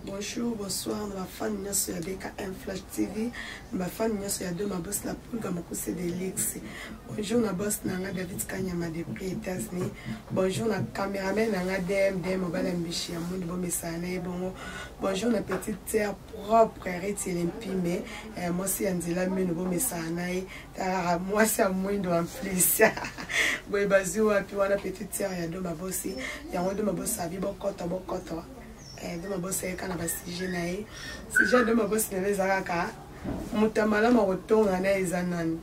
Bonjour, bonsoir, ma fan n'y a sur BKM Flash TV, ma fan n'y a sur deux ma boss la poule comme c'est de l'ex. Bonjour, ma boss Nanga David Kanyama depuis les États-Unis. Bonjour, ma caméraman Nanga DM mobile ambition, mon bon message. Bonjour, ma petite terre propre, arrêtez l'imprimé. Moi, c'est Angela, mon bon message. Moi, c'est à moins de plus. Bon, bazou, puis on a petite terre, il y a deux ma boss, il y a deux ma boss à vivre, bon coton. De ma bosse est quand on va si naï si j'ai de ma bosse les araka mutamala ma retourne à naïzanan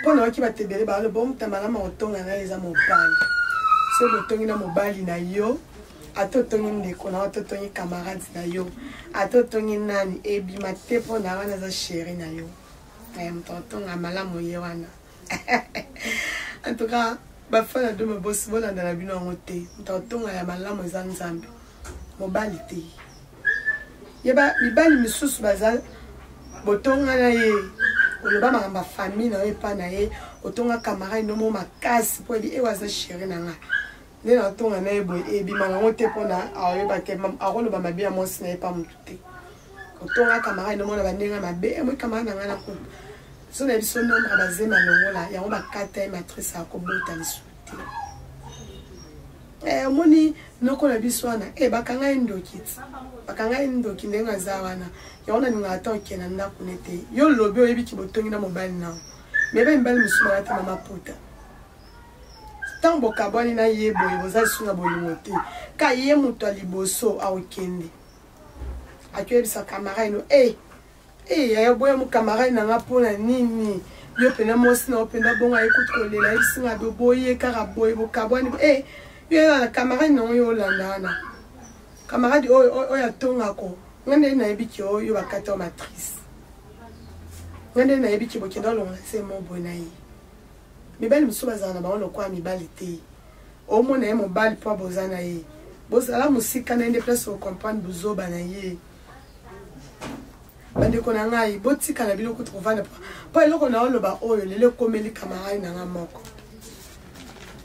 pendant qui va te bérer par le bon mutamala ma retourne à naïza mobile ce retourne na mobile na yo atotongi ndeko atotongi camarade na yo atotongi nani ebi mate po na wana za chérie na yo mtotonga malamu ye wana en tout cas bafana de ma boss bolanda na bino ngote ntatonga ya malamu za nzambe mobali te yeba mibali misusu bazal botonga na ye oloba ma famille na ye pa na ye otonga camarade no mo makasi po bi e waza chérie na nga ne na tonga na ye boy e bi manga ngote pona ayoba ke akolo ba mabia mo sina e pa mutu te otonga camarade no mo na bandenga mabe e mo camarade na nga na ko so na biso nombre bazema longola ya on ba kata matrice a ko bota lisute moni noko na biso wana bakanga ndoki ndenga zawana ya ona ninga atoke na ndako nete yo lobi oyebi ki botongi na mobile na mebe mbali musuma ata na maputa tambo kabani na yebo boza sunga bolingo te ka ye muto aliboso awokende akuyebisa camarade no ya boya mu camarade na ngapona nini yo pena mosi na openda bonga écoute kolela isinga boye kara boye bokabwani yo na camarade no yo landana camarade oya tonga ko ngende na ebiki yo bakata matrice ngende na ebiki bokenda longa se mo bonayi mibali musuba zana ba ono kwa mibali te o mona ye mobali po bozana ye bozala musika na inde place au comprendre buzoba na ye bande kona ngai botika na biloko trovana pa eloko na oloba oyo lele komeli camarade na nga moko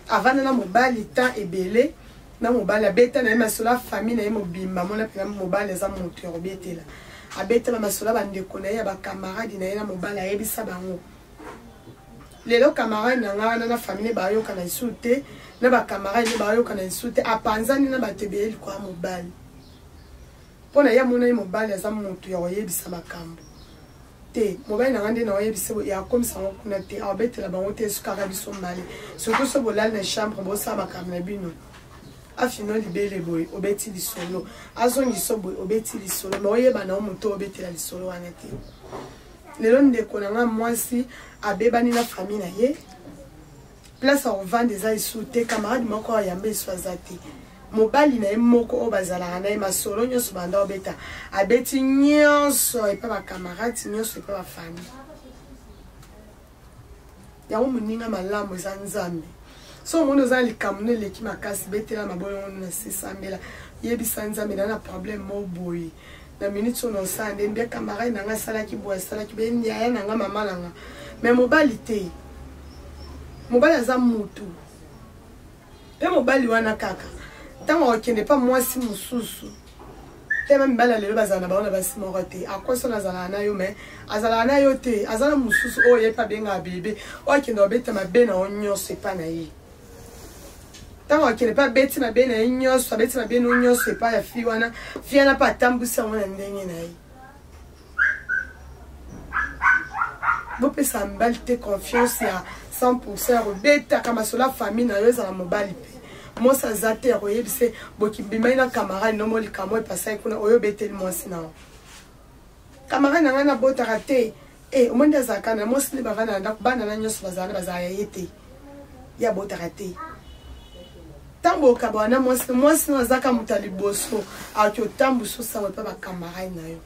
avana na mobali ta ebele na mobali abeta na masola famille na ye mobimba mona pena mobali za moto robetela abeta na masola bande kona ya ba camarade na ye na mobali ayebisa bango lelo camarade na nga na famille ba yo kana isute na ba camarade ba yo kana isute apanzani na batebeli kwa mobali pona ya mona ye mobali aza moto ya oyebisa makambo te mobali na ngande na oyebisa ya komisa kuna te abetela bango te sukaka biso mbale surtout so bolala na chambre bosa makambo na bino afino libele boy obeti lisolo azongi so boy obeti lisolo ma oyeba na moto obetela lisolo wana te lelo ndeko na nga mwasi abebani na famille na ye place au vent des aisute camarade moko yambe swazati mobali na ye moko o bazala na ye masolo nyonso banda obeta abeti nyonso epa ba camarade nyonso epa ba famille ya muninga malamu za nzambe so mono za likamune leki makasi betela maboyo na sisambela yebisa nzambe na problème mo boyi na minute no sande mbia camarade na nga sala ki boya sala ki ben ya na nga mama na nga mais mobali te mobali za mutu pe mobali wana kaka tango okende pa mwasi mususu tema mbala lelo bazana baona basi moko te akoso nazala na yo mais azala na yo te azala mususu oye pa benga bebe okende obeta mabe na onyoso pa na ye tango okende pa beti mabe na onyoso beti mabe na onyoso pa ya fi wana fi na pa tambusa mwana ndenge na ye bopesa mbali te confiance ya 100% obeta kama sola famille na yo za mobali pe mosa zate ya koyebise bokibimai na camarade no moli kamo epasai kuna oyo beteli mwasi na camarade na nga na botaka te omonde azaka na mosi liba vana ndako bana na nyonso bazala ya ye te ya botaka te tambo okaba na mwasi na azaka muta liboso aki otambuso sango epa bacamarade na yo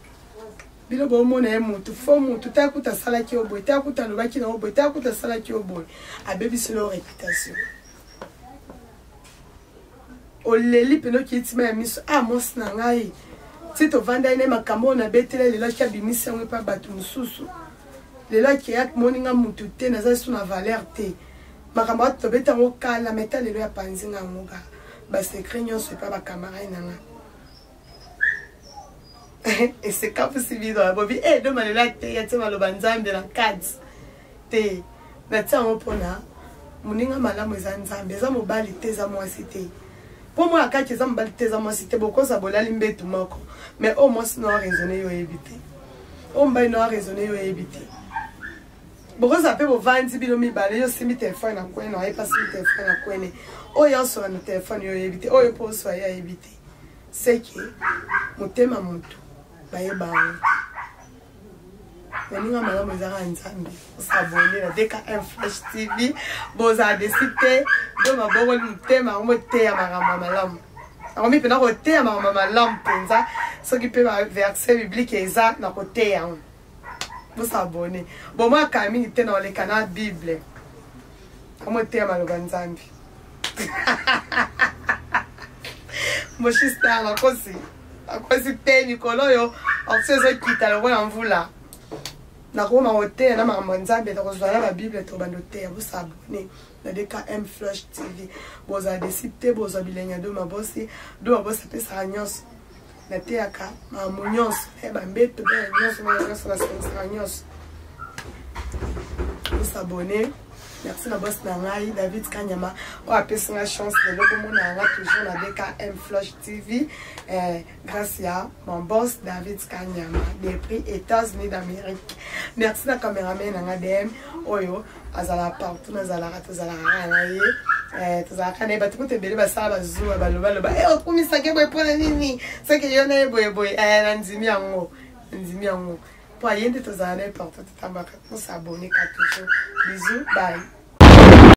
bilo bomona ye mutu fo mutu takuta salaki oboye takuta lobaki na oboye takuta salaki oboye abebiselo réputation oleli peno kitima ya miso mosi na ngai ti tovanda ine makambo na betela lelo ki abimisi yango epa bato mosusu lelo ki ya moninga mutu te naza su na valeur te makambo ato tobeta yango kala meta lelo ya panzinga yango ka basekret nyonso epa bacamarade na nga Et c'est quand vous suivez dans la bobie. Eh, de malheur, il y a des malobans de la cadre. Te, na tia ngopona. Muninga malamu ezanzambe. Eza mobali te za mwasi te. Pour moi, quand eza mobali te za mwasi te, boko sa bolali mbetu moko. Mais au moins, no raisonner yo éviter. O mbai no raisonner yo éviter. Boko sa pe bo vandi bilo mibale yo simi téléphone na kwene, na pas simi téléphone na kwene. O yo so na téléphone yo éviter. O yo po so ya éviter. C'est que motema mutu bayeba ngo. Meninga malamu ezaka nzambe. Osabone na DKM Flash TV. Boza desite do maboko mutema ngote ya makambo malamu. Akomi pena kote ya makambo malamu penza. Soki pe ba verset biblique eza na kote ya. Osabone. Bon moi kami te na le canal Bible. Ngote ya maloba nzambe. Moshista la kosi. La kosi te Nikolo yo. Osezo kita lo wana mvula. Na koma hotel na mamanzambe na kozwala la Bible to bandote ya busabone na DKM Flash TV. Boza desite boza bilenya do mabosi pesa nyos. Na teaka mamunyos e bambeto be nyos na sensa nyos. Busabone. Merci na boss na ngai David Kanyama. O apesa na chance de logo mona nga toujours na DKM Flash TV. Grâce à mon boss David Kanyama des prix États-Unis d'Amérique. Merci na caméraman na DM oyo azala partout na zala tozala na ye. Tozala kana ba tukote bele ba sala zuwa ba loba o komisa ke boy pona nini. C'est que yona boy na nzimi yango. Pour yende tozala partout tambaka. On s'abonner ka toujours. Bisous, bye.